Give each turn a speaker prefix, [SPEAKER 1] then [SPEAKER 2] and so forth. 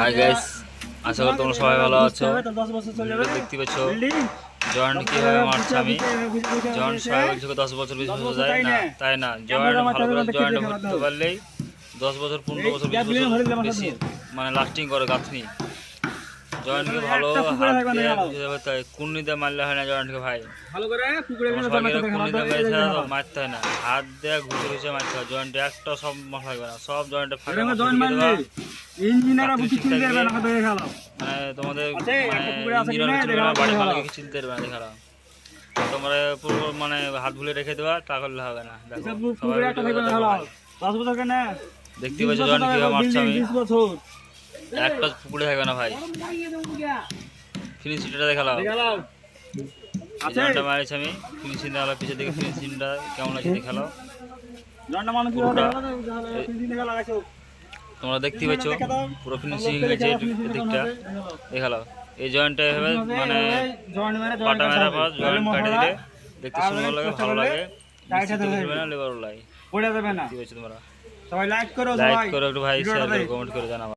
[SPEAKER 1] Hi guys, আশা করি তোমরা সবাই ভালো আছো। দেখতে পাচ্ছ জয়েন্ট কিভাবে মারছে আমি। জয়েন্ট সবাই বলছে 10 বছর 20 বছর যায় না, তাই না। জয়েন্ট ভালো করে জয়েন্ট ভরতে পারলেই 10 বছর 15 বছর 20 বছর বেশি মানে লাস্টিং করে গাঁথনি। জয়েন্টকে ভালো হাত দিয়ে তাই কুন্নি দিয়ে মারলে হয় না জয়েন্টকে ভাই। কুন্নি দিয়ে মেরে ছাড়া তো মারতে হয় না, হাত দিয়ে ঘুরে ঘুরে মারতে হয়। জয়েন্টে একটা সব মশলা হবে না, সব জয়েন্টে ফাঁকা মানে তোমাদের বাড়ি ভালো চিনতে পারবে না। দেখারা তোমরা পুরো মানে হাত ভুলে রেখে দেওয়া তা করলে হবে না। দেখতে পাচ্ছ জয়েন্ট কিভাবে মারছে আমি। একটা পুকুরে থাকবে না ভাই। ফিনিশিংটা দেখালাম, জয়েন্টটা মারিছি আমি। ফিনিশিং দেখালাম, পিছের দিকে ফিনিশিংটা কেমন লাগছে দেখালাম। তোমরা দেখতে পাচ্ছ পুরো ফিনিশিং হয়েছে দিকটা দেখালাম। এই জয়েন্টটা এভাবে মানে পাটা মেরার পর জয়েন্ট কাটে দিলে দেখতে সুন্দর লাগে, ভালো লাগে, লেবার লাগে। তোমরা লাইক করো, একটু ভাই শেয়ার করো, কমেন্ট করে জানাও।